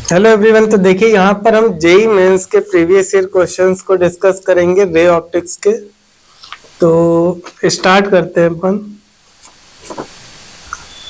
Hello everyone, तो देखिए यहाँ पर हम जेई मेंस के प्रीवियस ईयर क्वेश्चंस को डिस्कस करेंगे रे ऑप्टिक्स के। तो स्टार्ट करते हैं अपन।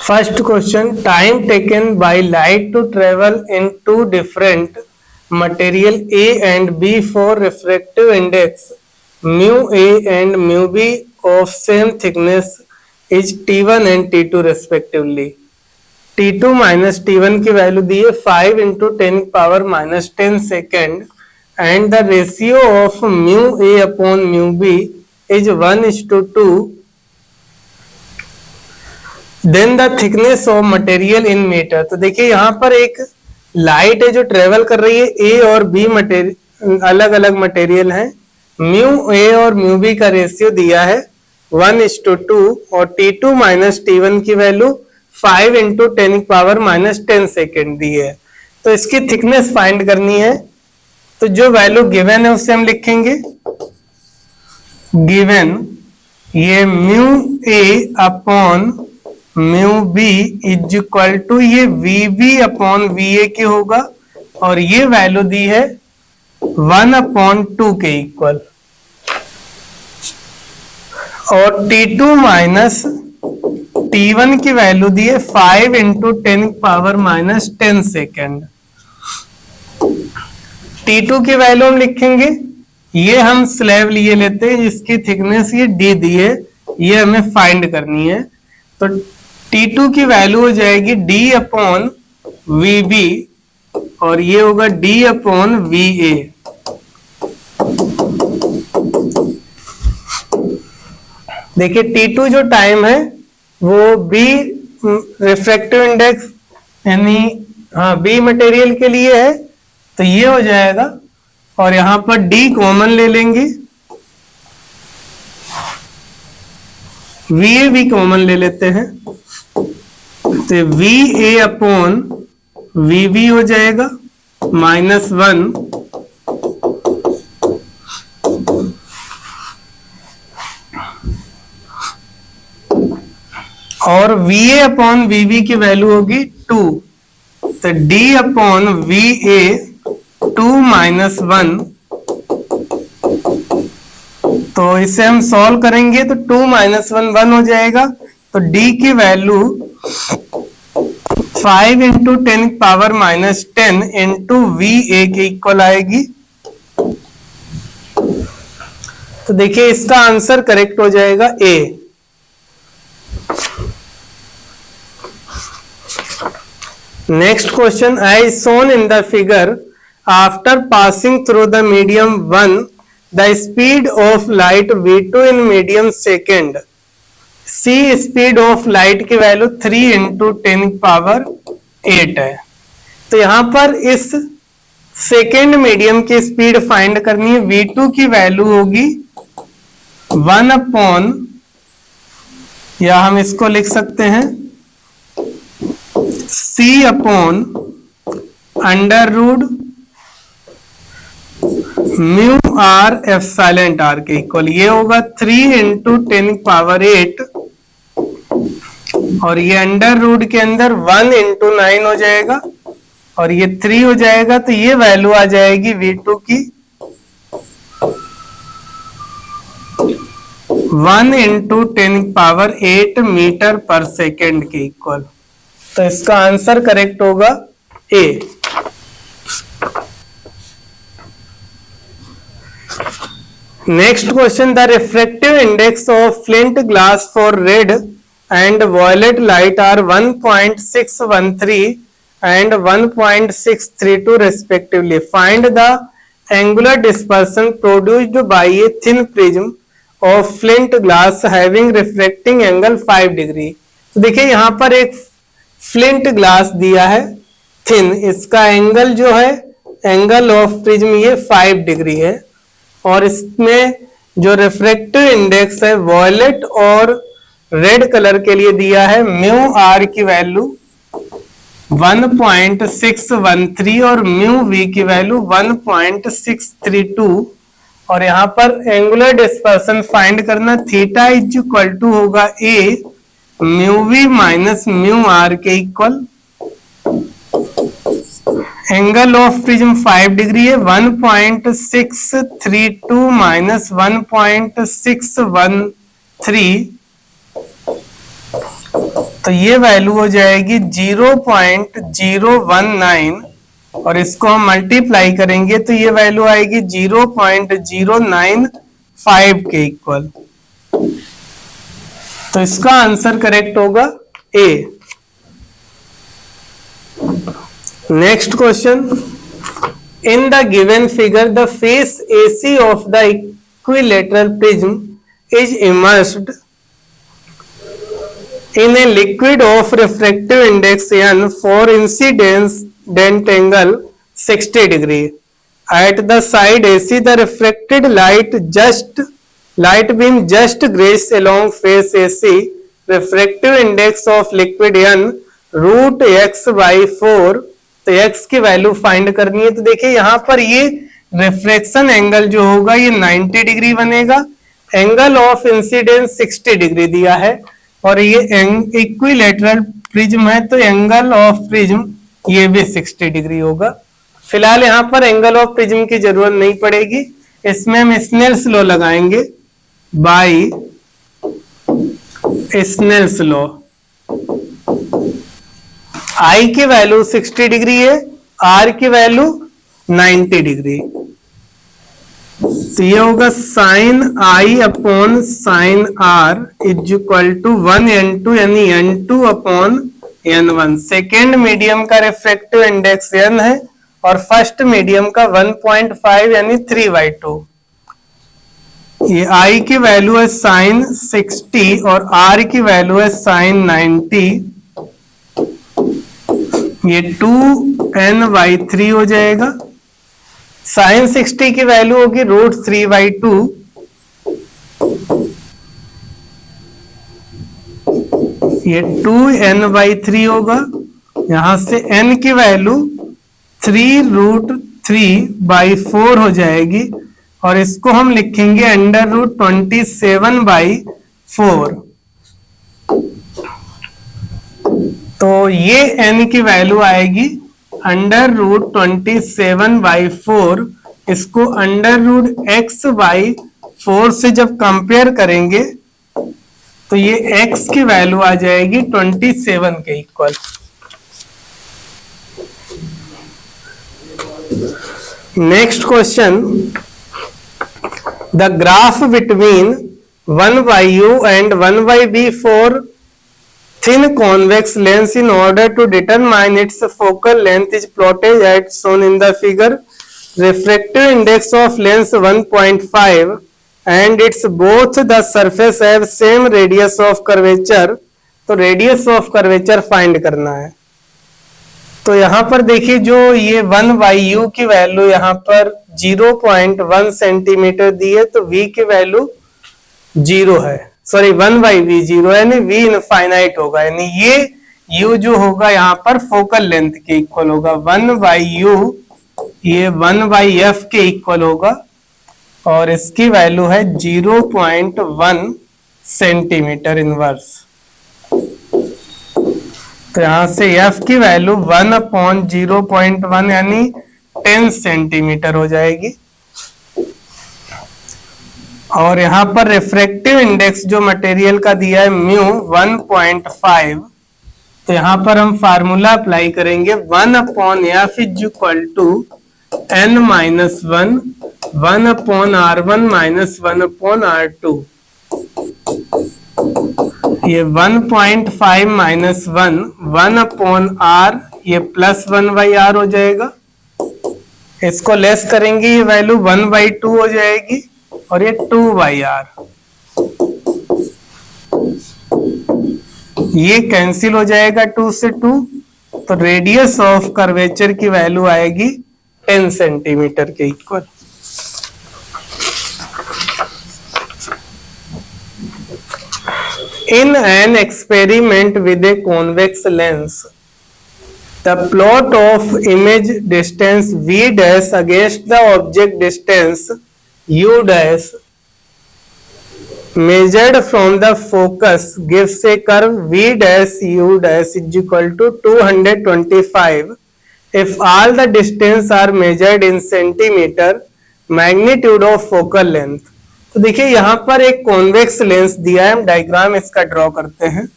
First question, time taken by light to travel in two different material A and B for refractive index mu A and mu B of same thickness is T1 and T2 respectively. T2 minus T1 की value दी है 5 into 10⁻⁻10 second and the ratio of mu A upon mu B is 1:2। Then the thickness of material in metre. तो देखिए यहाँ पर एक light है जो ट्रेवल कर रही है, ए और बी मटेरियल अलग अलग मटेरियल है। म्यू ए और म्यू बी का रेशियो दिया है 1:2 और T2 माइनस T1 की वैल्यू 5 इंटू 10⁻⁻10 सेकेंड दी है। तो इसकी थिकनेस फाइंड करनी है। तो जो वैल्यू गिवन है उससे हम लिखेंगे गिवन ये mu A upon mu B is equal to ये V B upon V A की होगा और ये वैल्यू दी है 1/2 के इक्वल। और T2 माइनस T1 की वैल्यू दी है 5 इंटू 10⁻⁻10 सेकेंड। T2 की वैल्यू हम लिखेंगे, ये हम स्लैब लिए लेते हैं जिसकी थिकनेस ये D दी है, ये हमें फाइंड करनी है। तो T2 की वैल्यू हो जाएगी D अपॉन वी बी और ये होगा D अपॉन वी ए। देखिए T2 जो टाइम है वो B रिफ्रैक्टिव इंडेक्स यानी B मटेरियल के लिए है, तो ये हो जाएगा और यहां पर D कॉमन ले लेंगे, VA भी कॉमन ले लेते हैं, तो VA अपॉन VB हो जाएगा -1 और VA अपॉन VB की वैल्यू होगी 2, तो D अपॉन VA 2-1। तो इसे हम सॉल्व करेंगे तो 2 - 1 1 हो जाएगा। तो D की वैल्यू 5 इंटू 10⁻⁻10 इंटू VA के इक्वल आएगी। तो देखिए इसका आंसर करेक्ट हो जाएगा A। Next question, as shown in the figure after passing through the medium 1 the speed of light v2 in medium second, c speed of light की value 3 into 10�8 है। तो यहां पर इस सेकेंड मीडियम की speed find करनी है। v2 की वैल्यू होगी 1 अपॉन, या हम इसको लिख सकते हैं c upon under root mu R epsilon R के इक्वल। ये होगा 3 इंटू 10⁸ और ये अंडर रूट के अंदर 1 इंटू 9 हो जाएगा और ये 3 हो जाएगा। तो ये वैल्यू आ जाएगी V2 की 1 इंटू 10⁸ मीटर पर सेकेंड के इक्वल। तो इसका आंसर करेक्ट होगा A। Next question, the refractive index of flint glass for red and violet light are 1.613 and 1.632 respectively. Find the angular dispersion produced by a thin prism of flint glass having refracting angle 5 degree. तो देखिए यहाँ पर एक flint glass दिया है thin, इसका angle जो है एंगल ऑफ प्रिज्म ये 5 डिग्री है और इसमें जो रिफ्रैक्टिव इंडेक्स है वॉयलेट और रेड कलर के लिए दिया है म्यू आर की वैल्यू 1.613 और म्यू वी की वैल्यू 1.632 और यहाँ पर एंगुलर डिस्पर्सन फाइंड करना, थीटा इज इक्वल टू होगा A mu V minus mu R के equal. Angle of prism 5 degree है, 1.632 माइनस 1.613, तो ये वैल्यू हो जाएगी 0.019 और इसको हम मल्टीप्लाई करेंगे तो ये वैल्यू आएगी 0.095 के इक्वल। तो इसका आंसर करेक्ट होगा A. Next question, in the given figure the face AC of the equilateral prism is immersed in a liquid of refractive index n for incident angle 60 degree. At the side AC, the refracted light beam just grazed along face AC. Refractive index of liquid n root x by 4. तो x की value find करनी है। तो देखिए यहाँ पर ये refraction angle जो होगा ये 90 डिग्री बनेगा, एंगल ऑफ इंसिडेंस 60 डिग्री दिया है और ये इक्विलेटरल प्रिज्म है तो एंगल ऑफ प्रिज्म ये भी 60 डिग्री होगा। फिलहाल यहाँ पर एंगल ऑफ प्रिज्म की जरूरत नहीं पड़ेगी, इसमें हम स्नेल्स लॉ लगाएंगे बाय स्नेल्स लॉ। I की वैल्यू 60 डिग्री है, R की वैल्यू 90 डिग्री, तो ये होगा sine I upon sine R is equal to 1n2 यानी n2 upon n1। Second medium का रिफ्रैक्टिव इंडेक्स n है और फर्स्ट मीडियम का 1.5 यानी 3/2। ये I की वैल्यू है साइन 60 और R की वैल्यू है साइन 90, ये 2n/3 हो जाएगा। साइन 60 की वैल्यू होगी √3/2, ये 2n/3 होगा। यहां से n की वैल्यू 3√3/4 हो जाएगी और इसको हम लिखेंगे √27/4। तो ये n की वैल्यू आएगी √27/4। इसको √x/4 से जब कंपेयर करेंगे तो ये x की वैल्यू आ जाएगी 27 के equal. Next question, the graph between 1/u and 1/b for thin convex lens in order to determine its focal length is plotted as shown in the figure. Refractive index of lens 1.5 and its both the surface have same radius of curvature. तो radius of curvature find करना है। तो यहाँ पर देखिए जो ये 1/u की वैल्यू यहाँ पर 0.1 सेंटीमीटर दी है तो v की वैल्यू 0 है, सॉरी 1/v 0 यानी v इनफाइनाइट होगा, यानी ये u जो होगा यहाँ पर फोकल लेंथ के इक्वल होगा। 1/u ये 1/f के इक्वल होगा और इसकी वैल्यू है 0.1 सेंटीमीटर इनवर्स। तो यहां से f की वैल्यू 1/0.1 यानी 10 सेंटीमीटर हो जाएगी। और यहाँ पर रिफ्रैक्टिव इंडेक्स जो मटेरियल का दिया है म्यू 1.5, तो यहाँ पर हम फार्मूला अप्लाई करेंगे 1/f is equal to n-1 1/r1 minus 1/r2। ये 1.5 माइनस 1/r, ये प्लस 1/r हो जाएगा। इसको लेस करेंगे ये वैल्यू 1/2 हो जाएगी और ये 2/r, ये कैंसिल हो जाएगा 2 से 2, तो रेडियस ऑफ कर्वेचर की वैल्यू आएगी 10 सेंटीमीटर के equal. In an experiment with a convex lens, the plot of image distance v dash against the object distance u dash measured from the focus gives a curve v dash u dash is equal to 225 if all the distance are measured in centimeter magnitude of focal length। तो देखिए यहां पर एक convex lens दिया है, हम diagram इसका draw करते हैं।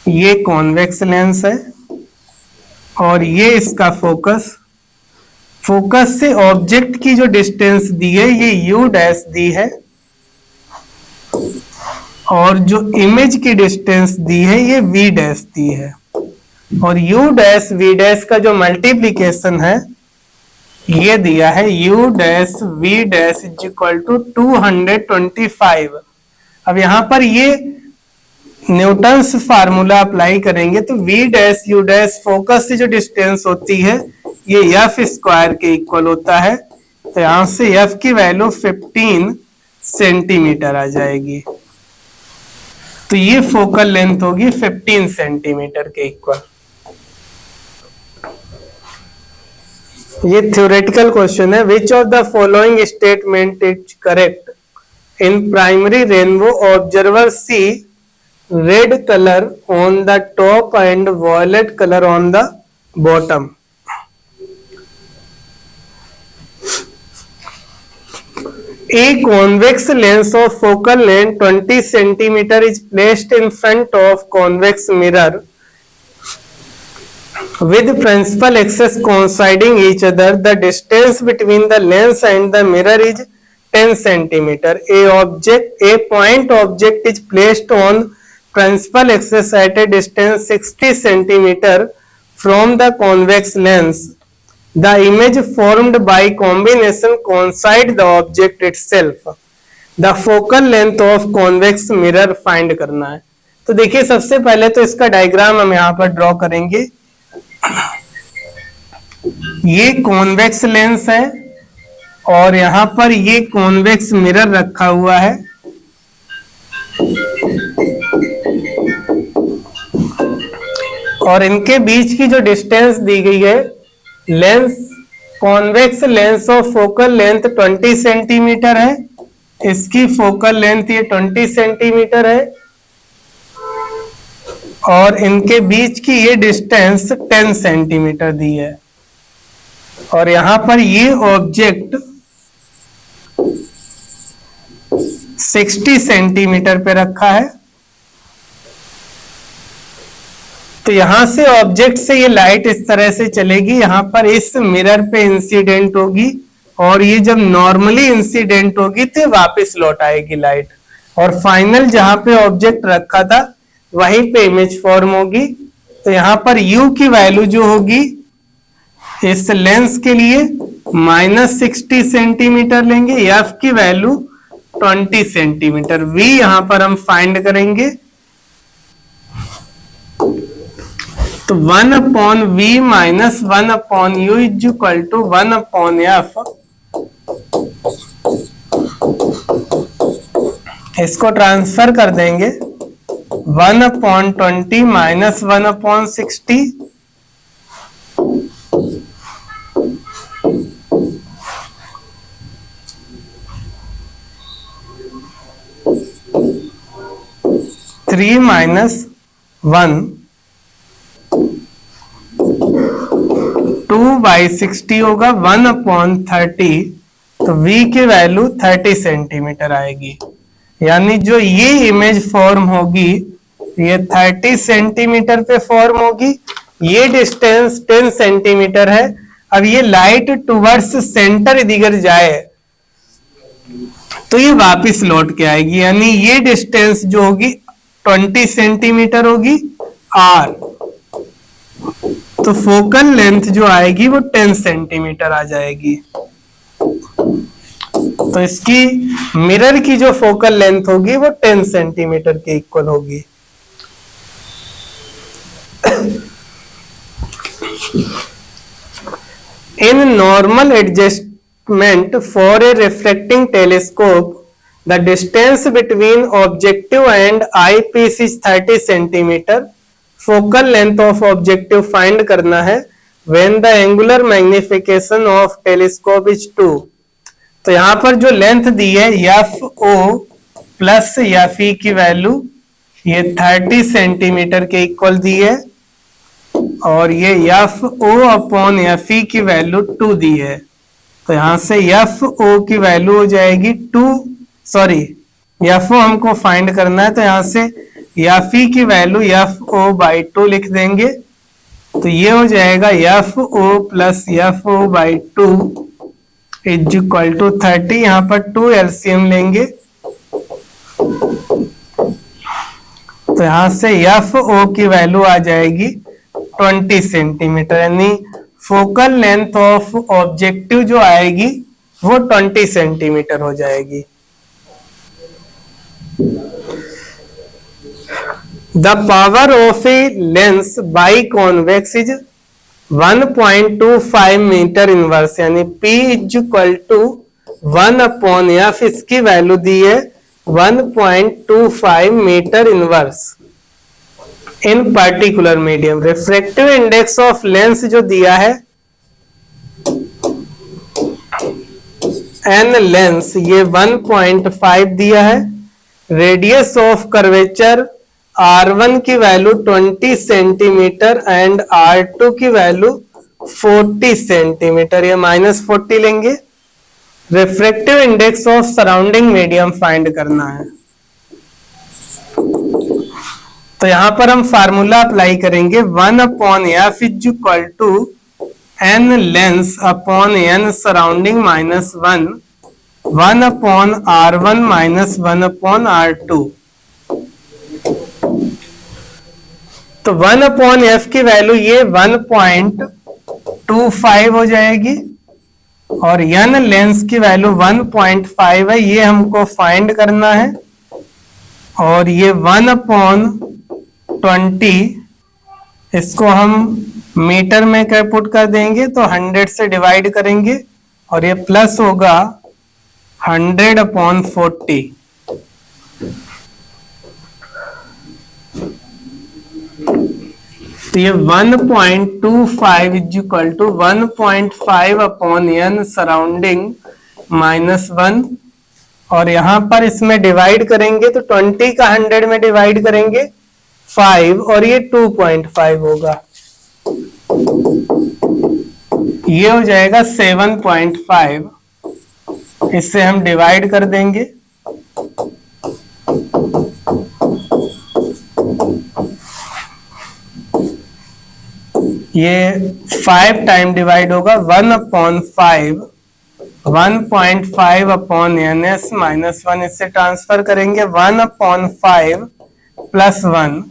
ये कॉन्वेक्स लेंस है और ये इसका फोकस, फोकस से ऑब्जेक्ट की जो डिस्टेंस दी है ये u डैश दी है और जो इमेज की डिस्टेंस दी है ये v डैश दी है और u डैश v डैश का जो मल्टीप्लीकेशन है ये दिया है u dash v dash is equal to 225। अब यहां पर ये न्यूटन्स फार्मूला अप्लाई करेंगे तो v dash u dash focus से जो डिस्टेंस होती है ये f स्क्वायर के इक्वल होता है, तो यहां से f की वैल्यू 15 सेंटीमीटर आ जाएगी। तो ये फोकल लेंथ होगी 15 सेंटीमीटर के इक्वल। ये थ्योरेटिकल क्वेश्चन है। Which of the following statement is correct? In primary rainbow observer see red colour on the top and violet colour on the bottom. A convex lens of focal length 20 centimeter is placed in front of convex mirror with principal axis coinciding each other. The distance between the lens and the mirror is 10 centimeter. A point object is placed on principal axis at a distance 60 centimeter from the convex lens. The image formed by combination coincide the object itself. The focal length of convex mirror find करना है। तो देखिए सबसे पहले तो इसका diagram हम यहाँ पर ड्रॉ करेंगे। ये कॉन्वेक्स लेंस है और यहाँ पर ये कॉन्वेक्स मिरर रखा हुआ है। और इनके बीच की जो डिस्टेंस दी गई है, lens convex lens of focal length 20 centimetre है, इसकी फोकल लेंथ ये 20 सेंटीमीटर है और इनके बीच की ये डिस्टेंस 10 सेंटीमीटर दी है और यहां पर ये ऑब्जेक्ट 60 सेंटीमीटर पे रखा है। तो यहां से ऑब्जेक्ट से ये लाइट इस तरह से चलेगी, यहां पर इस मिरर पे इंसिडेंट होगी और ये जब नॉर्मली इंसिडेंट होगी तो वापस लौट आएगी लाइट और फाइनल जहां पे ऑब्जेक्ट रखा था वहीं पे इमेज फॉर्म होगी। तो यहां पर u की वैल्यू जो होगी इस लेंस के लिए -60 सेंटीमीटर लेंगे, f की वैल्यू 20 सेंटीमीटर, v यहां पर हम फाइंड करेंगे। तो 1/v minus 1/u is equal to 1/f। इसको ट्रांसफर कर देंगे 1/20 माइनस 1/60 3 माइनस 1 2/60 होगा 1/30। तो v की वैल्यू 30 सेंटीमीटर आएगी, यानी जो ये इमेज फॉर्म होगी ये 30 सेंटीमीटर पे फॉर्म होगी। ये डिस्टेंस 10 सेंटीमीटर है। अब ये लाइट टुवर्ड्स सेंटर दिगर जाए तो ये वापस लौट के आएगी, यानी ये डिस्टेंस जो होगी 20 सेंटीमीटर होगी r। तो फोकल लेंथ जो आएगी वो 10 सेंटीमीटर आ जाएगी। तो इसकी मिरर की जो फोकल लेंथ होगी वो 10 सेंटीमीटर के इक्वल होगी। In normal adjustment for a refracting telescope, the distance between objective and eyepiece is 30 centimeter. Focal length of objective find करना है when the angular magnification of telescope is 2। तो यहाँ पर जो लेंथ दी है F O plus F E की value ये 30 सेंटीमीटर के इक्वल दी है, और ये F O upon F E की वैल्यू 2 दी है। तो यहां से एफ ओ की वैल्यू हो जाएगी 2, सॉरी एफ ओ हमको फाइंड करना है, तो यहां से एफ ई की वैल्यू एफ ओ बाई 2 लिख देंगे। तो ये हो जाएगा F O plus F O by 2 is equal to 30। यहाँ पर 2 एलसीएम लेंगे, तो यहां से एफ ओ की वैल्यू आ जाएगी 20 सेंटीमीटर, यानी फोकल लेंथ ऑफ ऑब्जेक्टिव जो आएगी वो 20 सेंटीमीटर हो जाएगी। The power of a lens by convex is 1.25 metre inverse, यानी P is equal to 1 upon F, इसकी वैल्यू दी है 1.25 metre inverse in particular medium. Refractive index of lens जो दिया है एन लेंस ये 1.5 दिया है। रेडियस ऑफ कर्वेचर R1 की वैल्यू 20 सेंटीमीटर एंड R2 की वैल्यू 40 सेंटीमीटर, ये -40 लेंगे। Refractive index of surrounding medium find करना है। तो यहां पर हम फार्मूला अप्लाई करेंगे 1 upon F is equal to N lens upon N surrounding minus 1 upon R1 minus 1 upon R2। तो 1 अपॉन एफ की वैल्यू ये 1.25 हो जाएगी, और एन लेंस की वैल्यू 1.5 है, ये हमको फाइंड करना है। और ये 1/20 इसको हम मीटर में पुट कर देंगे, तो 100 से डिवाइड करेंगे, और ये प्लस होगा 100/40। तो ये 1.25 is equal to 1.5 upon N surrounding minus 1, और यहां पर इसमें डिवाइड करेंगे तो 20 का 100 में डिवाइड करेंगे 5, और ये 2.5 होगा, ये हो जाएगा 7.5। इससे हम डिवाइड कर देंगे, ये 5 टाइम डिवाइड होगा 1/5, 1.5 अपॉन एन एस माइनस 1, इससे ट्रांसफर करेंगे 1/5 प्लस 1।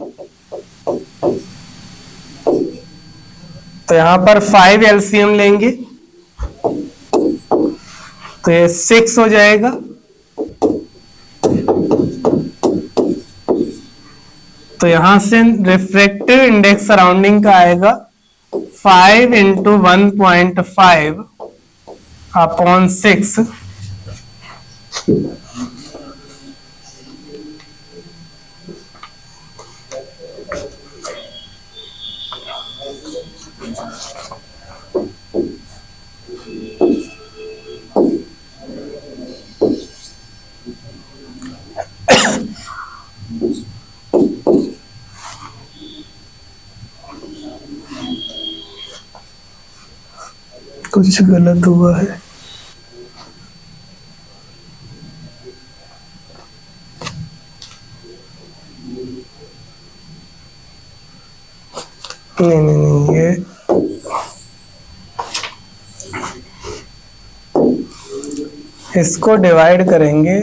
तो यहां पर 5 एलसीएम लेंगे, तो ये 6 हो जाएगा। तो यहां से रिफ्रैक्टिव इंडेक्स सराउंडिंग का आएगा 5 इंटू 1.5 अपॉन 6, कुछ गलत हुआ है। नहीं, ये इसको डिवाइड करेंगे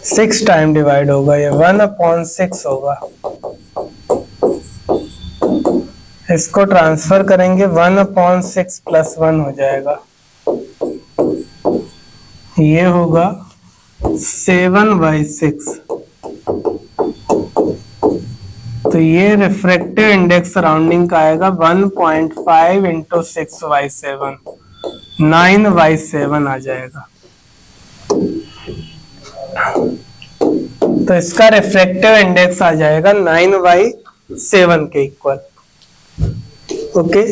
6 टाइम डिवाइड होगा, ये 1/6 होगा। इसको ट्रांसफर करेंगे 1/6 प्लस 1 हो जाएगा, ये होगा 7/6। तो ये रिफ्रैक्टिव इंडेक्स सराउंडिंग का आएगा 1.5 इंटू 6/7, 9/7 आ जाएगा। तो इसका रिफ्रैक्टिव इंडेक्स आ जाएगा 9/7 के इक्वल। ओके